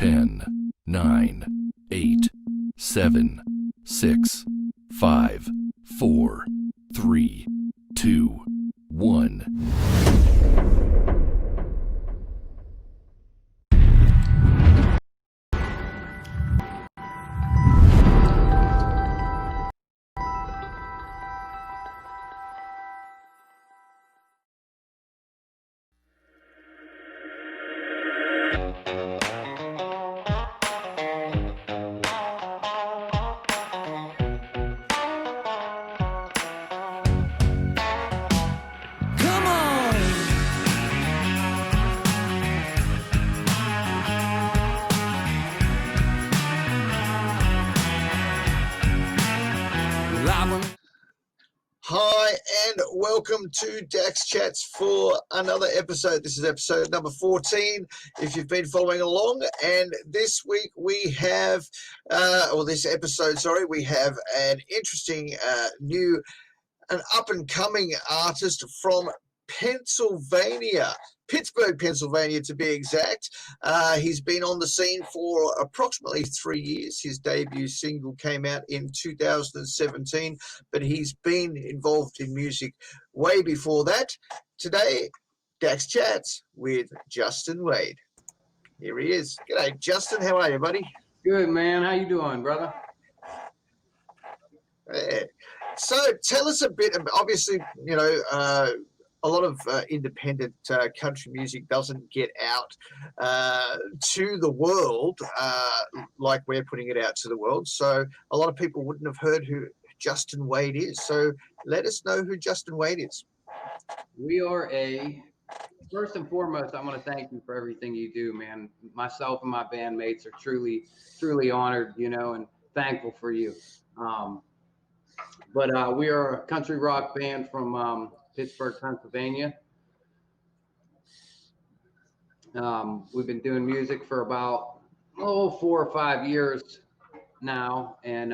10, 9, 8, 7, 6, 5, 4, 3, 2, 1. Hi, and welcome to Dax Chats for another episode. This is episode number 14, if you've been following along. And this week we have, we have an interesting an up-and-coming artist from Pennsylvania, Pittsburgh, Pennsylvania to be exact. He's been on the scene for approximately 3 years. His debut single came out in 2017, but he's been involved in music way before that. Today, Dax Chats with Justin Wade. Here he is. G'day, Justin. How are you, buddy? Good, man. How you doing, brother? So tell us a bit, obviously, you know, a lot of independent country music doesn't get out to the world like we're putting it out to the world. So a lot of people wouldn't have heard who Justin Wade is. So let us know who Justin Wade is. First and foremost, I want to thank you for everything you do, man. Myself and my bandmates are truly, truly honored, you know, and thankful for you. But we are a country rock band from Pittsburgh, Pennsylvania. We've been doing music for about 4 or 5 years now, and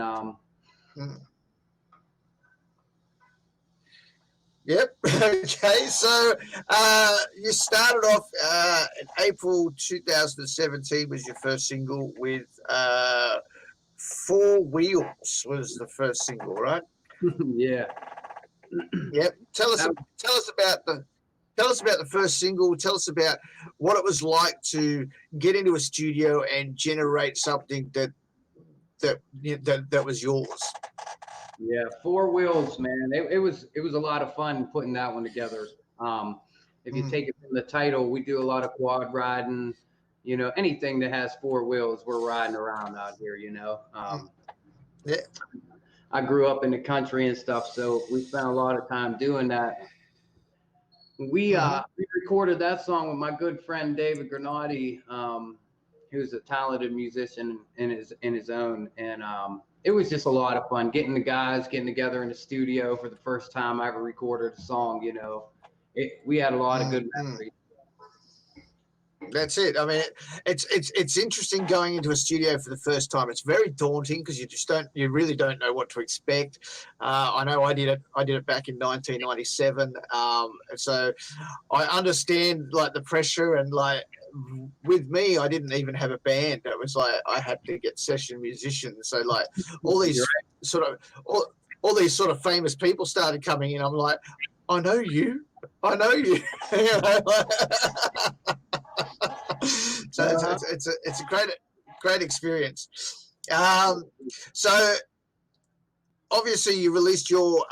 Yep. Okay. So you started off in April 2017 was your first single with Four Wheels was the first single, right? yeah. Yep. Tell us about the first single. Tell us about what it was like to get into a studio and generate something that was yours. Yeah, Four Wheels, man. It was a lot of fun putting that one together. If you take it from the title, we do a lot of quad riding. You know, anything that has four wheels, we're riding around out here. You know. Yeah. I grew up in the country and stuff, so we spent a lot of time doing that. We recorded that song with my good friend David Granati, who's a talented musician in his own, and it was just a lot of fun getting together in the studio for the first time I ever recorded a song. You know, we had a lot of good memories. That's it. I mean, it's interesting going into a studio for the first time. It's very daunting because you really don't know what to expect. I know I did it back in 1997. So I understand like the pressure, and like with me, I didn't even have a band. It was like I had to get session musicians. So like all these all these sort of famous people started coming in. I'm like, I know you. So it's a great experience. So obviously you released your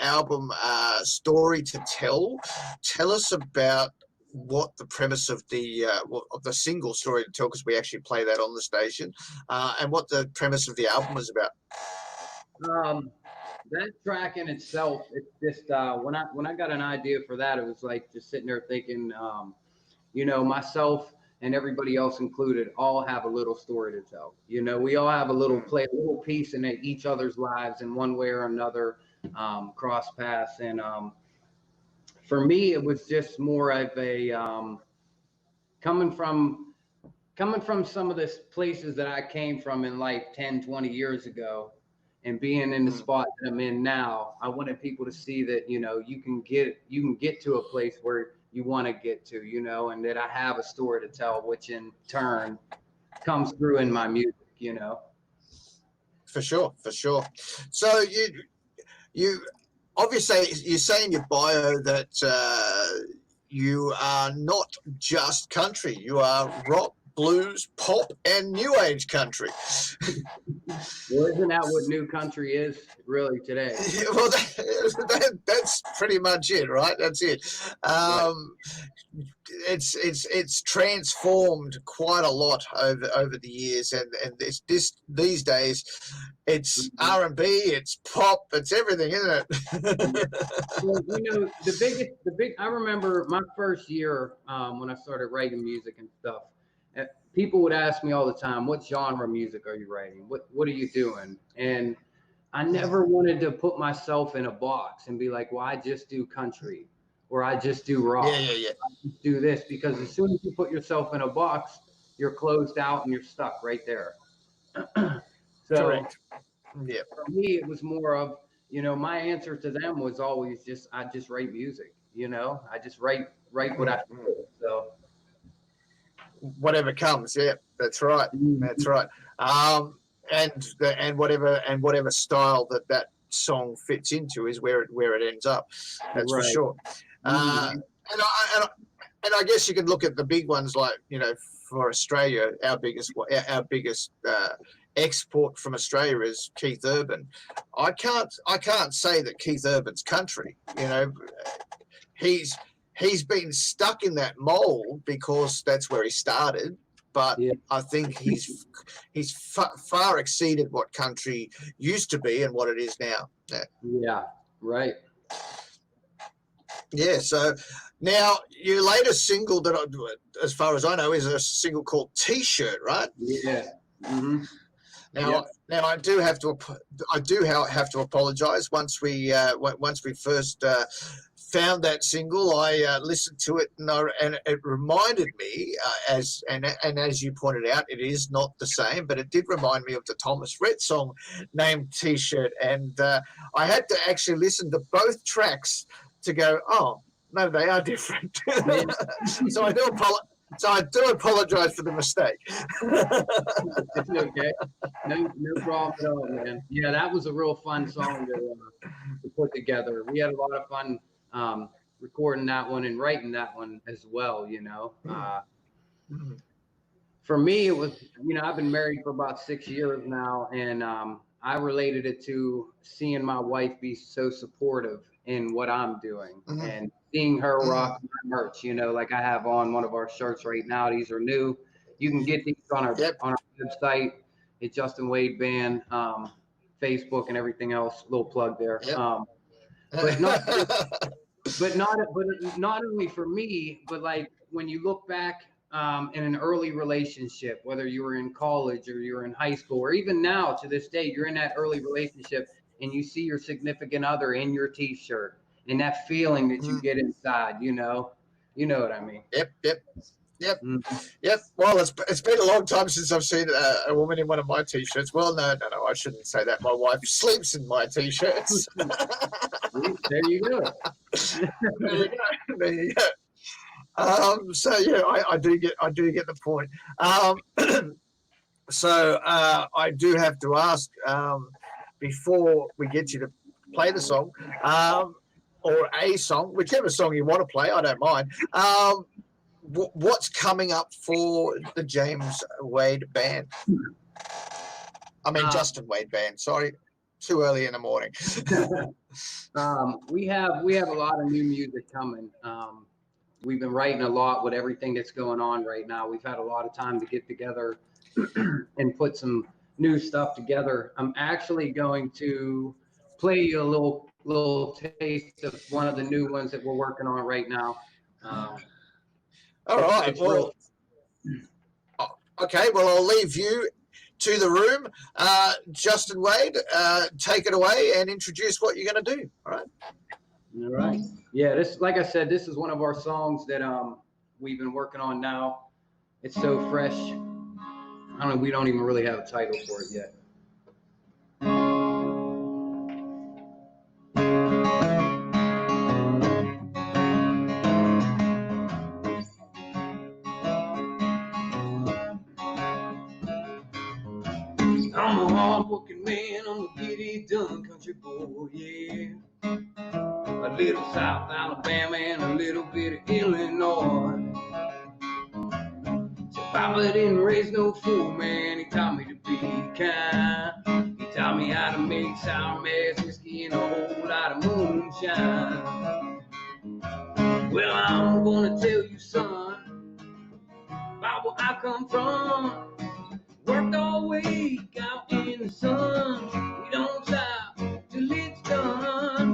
album Story to Tell. Tell us about what the premise of the single Story to Tell, because we actually play that on the station, and what the premise of the album was about. That track in itself, it's just when I got an idea for that, it was like just sitting there thinking, you know, myself and everybody else included all have a little story to tell. You know, we all have a little piece in each other's lives in one way or another, cross paths. And for me, it was just more of a coming from some of the places that I came from in life 10, 20 years ago, and being in the spot that I'm in now. I wanted people to see that, you know, you can get to a place where you want to get to, you know, and that I have a story to tell, which in turn comes through in my music, you know. For sure, for sure. So you obviously, you say in your bio that you are not just country, you are rock, blues, pop, and new age country. Well, isn't that what new country is really today? Yeah, well, that's pretty much it, right? That's it. Right. It's transformed quite a lot over the years, and these days, it's R&B, it's pop, it's everything, isn't it? Well, you know, I remember my first year when I started writing music and stuff. People would ask me all the time, what genre of music are you writing? What are you doing? And I never wanted to put myself in a box and be like, well, I just do country or I just do rock. Yeah. I just do this, because as soon as you put yourself in a box, you're closed out and you're stuck right there. So Correct. Yeah. for me, it was more of, you know, my answer to them was always just, I just write music, you know, I just write what I feel. So Whatever comes, yeah, that's right. That's right. And whatever style that song fits into is where it ends up. That's for right. sure. And I guess you can look at the big ones, like, you know, for Australia, our biggest export from Australia is Keith Urban. I can't say that Keith Urban's country. You know, he's been stuck in that mold because that's where he started. But Yeah. I think he's far exceeded what country used to be and what it is now. Yeah, right. Yeah. So now your latest single that, as far as I know, is a single called T-Shirt, right? Yeah. Mm-hmm. Now I do have to apologize. Once we first found that single, I listened to it, and it reminded me, as you pointed out, it is not the same, but it did remind me of the Thomas Rhett song named T-Shirt, and I had to actually listen to both tracks to go, oh no, they are different. Yeah. So I do apologize for the mistake. It's okay. No problem at all, man. Yeah, that was a real fun song to put together. We had a lot of fun recording that one and writing that one as well, you know. For me, it was, you know, I've been married for about 6 years now, and I related it to seeing my wife be so supportive in what I'm doing and seeing her rock my merch, you know, like I have on one of our shirts right now. These are new. You can get these on our website at Justin Wade Band, Facebook, and everything else. Little plug there. But not only for me, but like when you look back in an early relationship, whether you were in college or you're in high school, or even now to this day, you're in that early relationship and you see your significant other in your T-shirt and that feeling that you get inside, you know what I mean? Yep. Well, it's been a long time since I've seen a woman in one of my T-shirts. Well, no, I shouldn't say that. My wife sleeps in my T-shirts. There you go. There you go. So yeah, I do get the point. So I do have to ask, before we get you to play the song, or a song, whichever song you want to play, I don't mind. What's coming up for the James Wade Band? I mean, Justin Wade Band. Sorry, too early in the morning. We have a lot of new music coming. We've been writing a lot with everything that's going on right now. We've had a lot of time to get together and put some new stuff together. I'm actually going to play you a little taste of one of the new ones that we're working on right now. All right. Well, okay. Well, I'll leave you to the room. Justin Wade, take it away and introduce what you're going to do. All right. All right. Yeah. This, like I said, this is one of our songs that we've been working on now. It's so fresh. I don't know. We don't even really have a title for it yet. yeah. A little South Alabama and a little bit of Illinois. So Papa didn't raise no fool, man. He taught me to be kind. He taught me how to make sour mash whiskey and a whole lot of moonshine. Well, I'm gonna tell you, son, about where I come from. Worked all week out in the sun. We don't stop till it's done.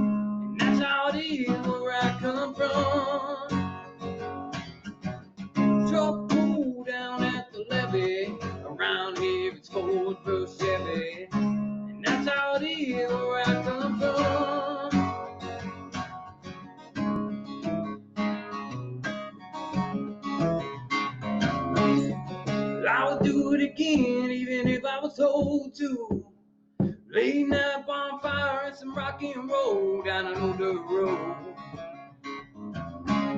And that's how it is where I come from. Truck pull down at the levee. Around here it's Ford versus Chevy. And that's how it is where I come from. I would do it again even if I was told to. Late night bonfire and some rock and roll down an old dirt road.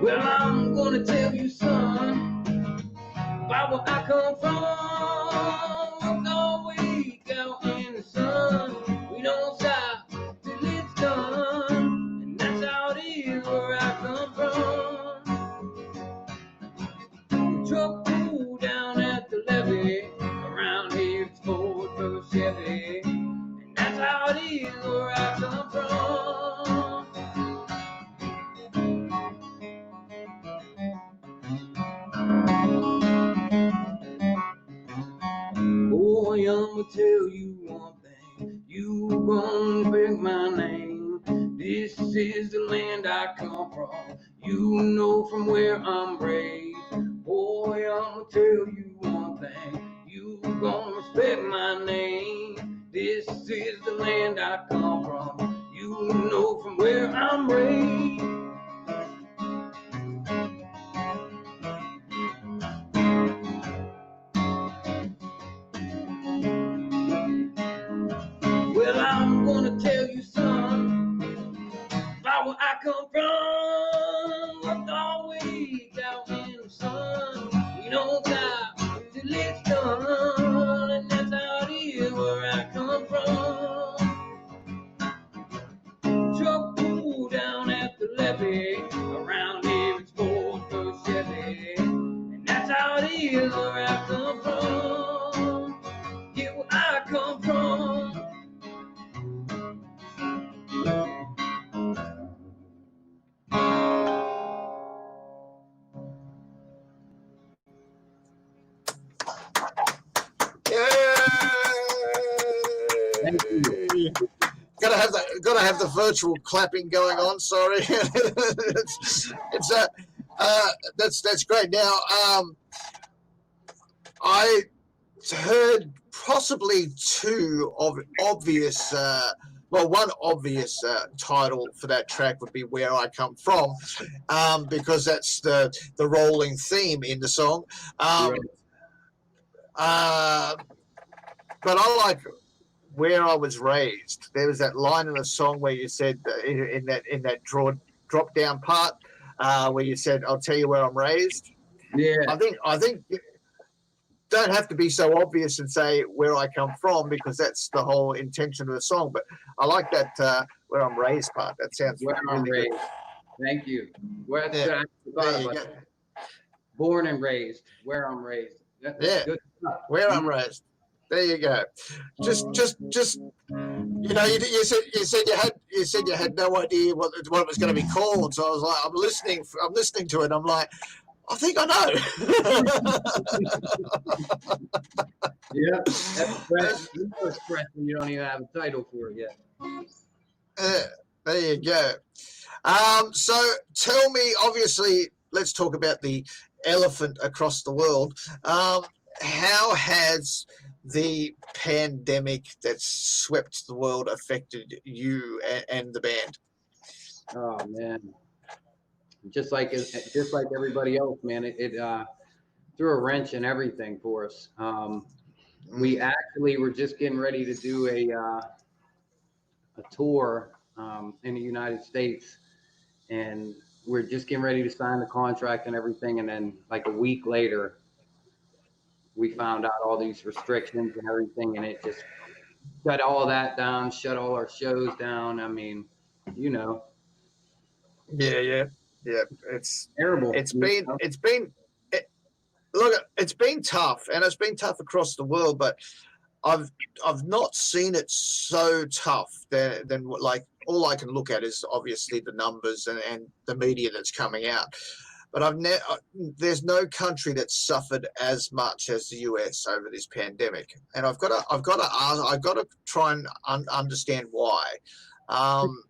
Well, I'm gonna tell you, son, about where I come from. Worked all week out in the sun. We don't stop till it's done. And that's how it is where I come from. Truck pull down at the levee. Around here it's Ford versus Chevy. And that's how it is where I come from. Boy, I'ma tell you one thing, you gon' break my name. This is the land I come from, you know from where I'm raised. Boy, I'ma tell you one thing, you gon' respect my name. This is the land I come from, you know from where I'm raised. Well, I'm gonna tell you, son, about where I come from. Worked all week out in the sun. We don't stop till it's done. And that's how it is where I come from. Truck pull down at the levee. Around here it's Ford versus Chevy. And that's how it is where I come from. Yeah, where I come from. Thank you. Yay! Gotta have the virtual clapping going on. Sorry, that's great. Now, I heard possibly two obvious. Well, one obvious title for that track would be "Where I Come From," because that's the rolling theme in the song. Right. But I like "Where I Was Raised." There was that line in the song where you said in that drop down part where you said, "I'll tell you where I'm raised." Yeah. I think don't have to be so obvious and say where I come from, because that's the whole intention of the song. But I like that "where I'm raised" part. That sounds Where really I'm good. raised. Thank you. Where Yeah. There you go. Born and raised. Where I'm raised. That's Yeah. good stuff. Where I'm raised. There you go. Just you know, you said you had no idea what it was going to be called. So I was like, I'm listening to it. I'm like, I think I know. Yeah, that's express when you don't even have a title for it yet. There you go. So tell me, obviously, let's talk about the elephant across the world. How has the pandemic that's swept the world affected you and the band? Oh man, just like everybody else, man. It threw a wrench in everything for us. We actually were just getting ready to do a tour in the United States, and we're just getting ready to sign the contract and everything. And then like a week later, we found out all these restrictions and everything, and it just shut all that down, shut all our shows down. I mean, you know, Yeah. terrible. It's You been know? it's been it, look, it's been tough, and it's been tough across the world, but I've I've not seen it so tough than what, like, all I can look at is obviously the numbers and the media that's coming out. But there's no country that's suffered as much as the US over this pandemic, and I've got to try and understand why. Um,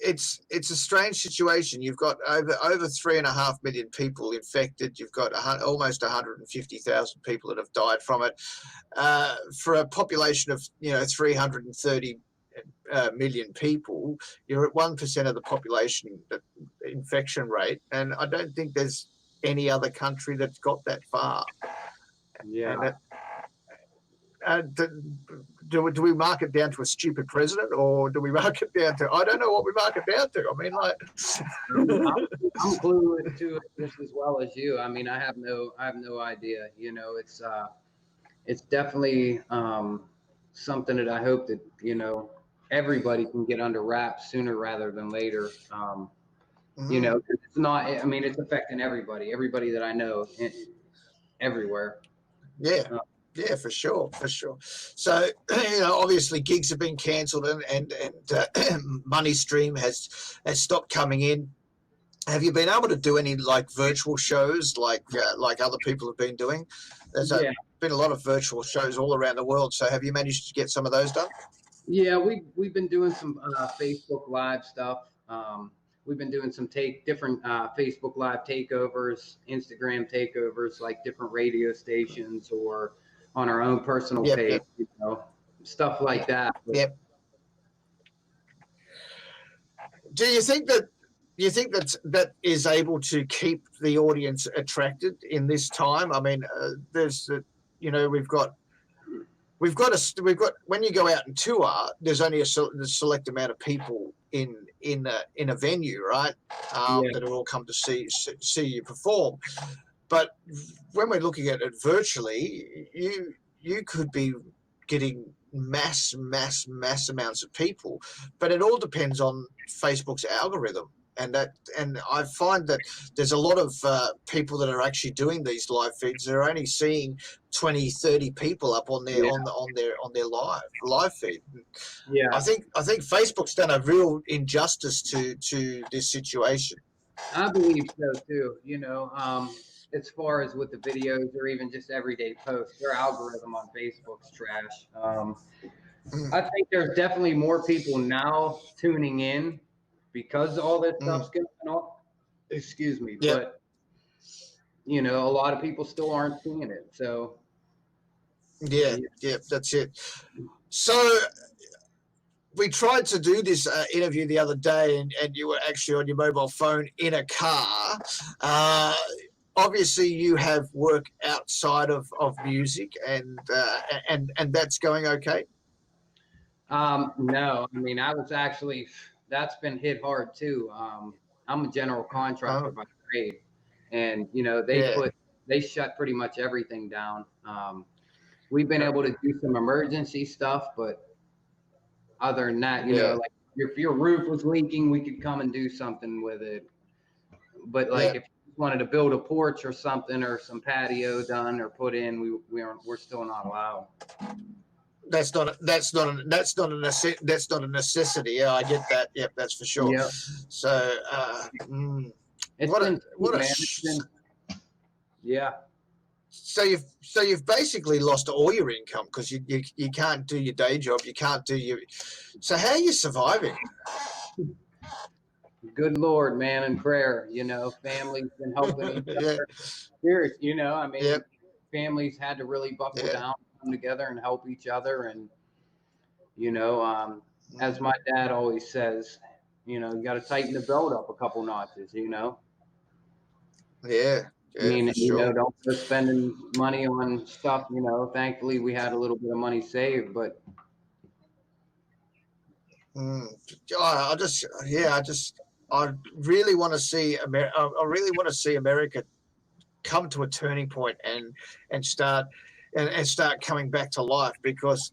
it's a strange situation. You've got over 3.5 million people infected. You've got almost 150,000 people that have died from it. For a population of 330 million people, you're at 1% of the population infection rate, and I don't think there's any other country that's got that far. Yeah. And do we mark it down to a stupid president, or do we mark it down to, I don't know what we mark it down to. I mean, like, I'm clueless to it just as well as you. I mean, I have no idea. You know, it's definitely something that I hope that everybody can get under wraps sooner rather than later. You know, it's not. I mean, it's affecting everybody that I know, everywhere. Yeah. Yeah, for sure. So, obviously gigs have been cancelled, and money stream has stopped coming in. Have you been able to do any like virtual shows like other people have been doing? There's been a lot of virtual shows all around the world. So have you managed to get some of those done? Yeah, we've been doing some Facebook Live stuff. We've been doing some different Facebook Live takeovers, Instagram takeovers, like different radio stations or on our own personal page, stuff like that. But, yep. Do you think that that is able to keep the audience attracted in this time? I mean, we've got when you go out and tour, there's only a select amount of people in a venue, right? That will all come to see you perform. But when we're looking at it virtually, you could be getting mass amounts of people, but it all depends on Facebook's algorithm. And I find that there's a lot of people that are actually doing these live feeds. They're only seeing 20, 30 people up on their on their live feed. Yeah, I think Facebook's done a real injustice to this situation. I believe so too. As far as with the videos or even just everyday posts, their algorithm on Facebook's trash. I think there's definitely more people now tuning in because all this stuff's going on. Excuse me, but a lot of people still aren't seeing it. So yeah, that's it. So we tried to do this interview the other day, and you were actually on your mobile phone in a car. Obviously, you have work outside of music, and that's going okay. No, I mean, that's been hit hard too. I'm a general contractor by trade, and they shut pretty much everything down. We've been able to do some emergency stuff, but other than that, like if your roof was leaking, we could come and do something with it. But like if you wanted to build a porch or something or some patio done or put in, we're still not allowed. That's not a necessity. Yeah, I get that. Yep, that's for sure. Yep. So, yeah. So you've basically lost all your income because you can't do your day job. You can't do your. So how are you surviving? Good Lord, man, and prayer. Families been helping each other. Serious, I mean, families had to really buckle down, come together, and help each other. And as my dad always says, you got to tighten the belt up a couple notches. Yeah. I mean, for sure. Don't go spending money on stuff. Thankfully we had a little bit of money saved, but. I really want to see America come to a turning point and start and start coming back to life, because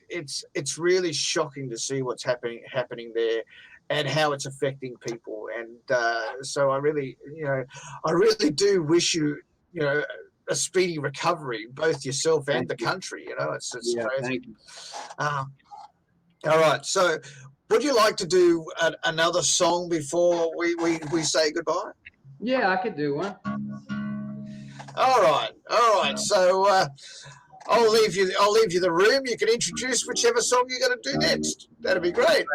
it's really shocking to see what's happening there and how it's affecting people. And so I really do wish you, a speedy recovery, both yourself and the country. It's Yeah, crazy. thank you. All right. So would you like to do another song before we say goodbye? Yeah, I could do one. All right. So I'll leave you the room. You can introduce whichever song you're going to do next. That'd be great.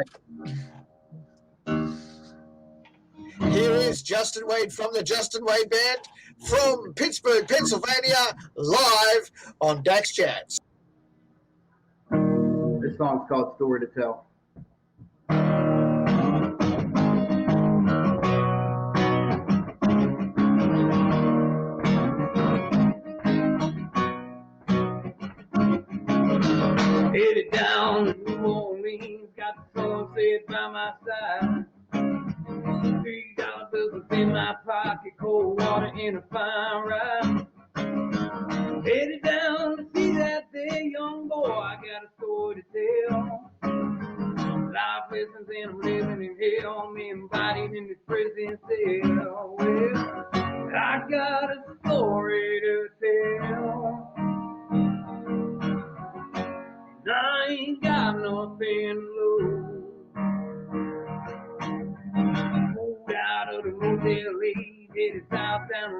Here is Justin Wade from the Justin Wade Band from Pittsburgh, Pennsylvania, live on Dax Chats. This song's called Story to Tell. Headed down to New Orleans, got the sunset by my side. $3 bills in my pocket, cold water in a fine ride. Headed down to see that there young boy, I got a story to tell. Life lessons and I'm living in hell, I'm embodied in this prison cell. Well, I got a story to tell. I ain't got nothing to lose. Moved out of the Motel 8, headed south down to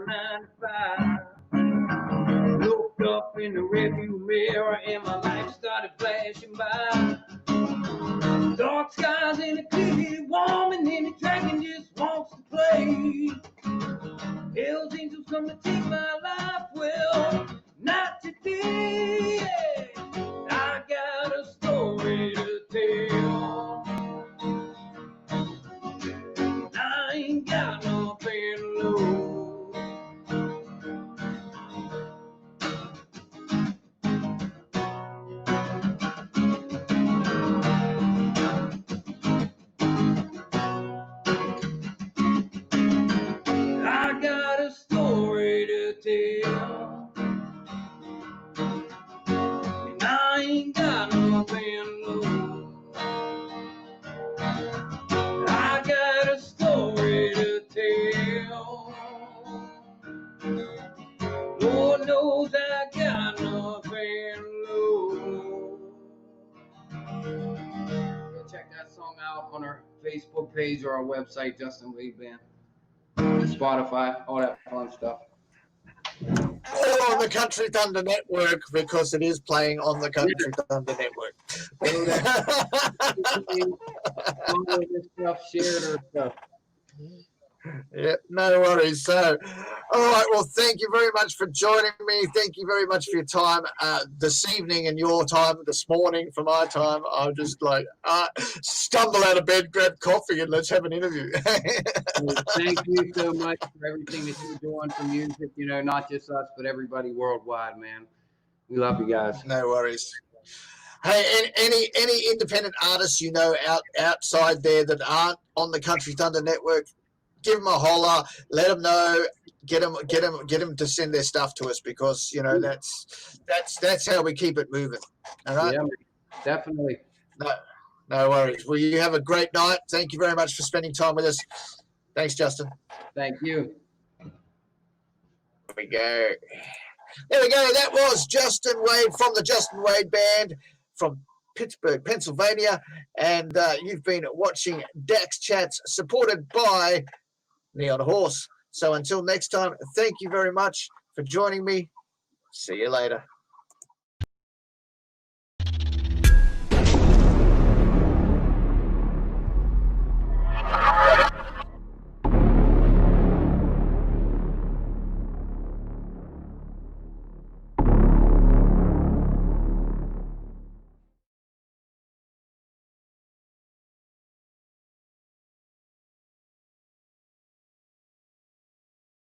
95. Looked up in the rearview mirror and my life started flashing by. Dark skies and a clear warm, and then the dragon just wants to play. Hell's angels come to take my life, well, not today. I got a story to tell. I ain't got nothing to lose. I got a story to tell. And I ain't got nothing to lose. I got a story to tell. Lord knows I got nothing to lose. Go check that song out on our Facebook page or our website, Justin Wade Band. Spotify, all that fun stuff. Or on the Country Thunder Network, because it is playing on the Country Thunder Network. All this stuff, shared or stuff. Yeah, no worries. So, all right. Well, thank you very much for joining me. Thank you very much for your time this evening and your time this morning. For my time, I'll just like stumble out of bed, grab coffee, and let's have an interview. Well, thank you so much for everything that you're doing for music. Not just us, but everybody worldwide, man. We love you guys. No worries. Hey, any independent artists outside there that aren't on the Country Thunder Network, give them a holler, let them know, get them to send their stuff to us, because that's how we keep it moving. All right. Yeah, definitely. No worries. Well, you have a great night. Thank you very much for spending time with us. Thanks, Justin. Thank you. There we go. That was Justin Wade from the Justin Wade Band from Pittsburgh, Pennsylvania. And you've been watching Dax Chats, supported by Neon Horse. So until next time, thank you very much for joining me. See you later.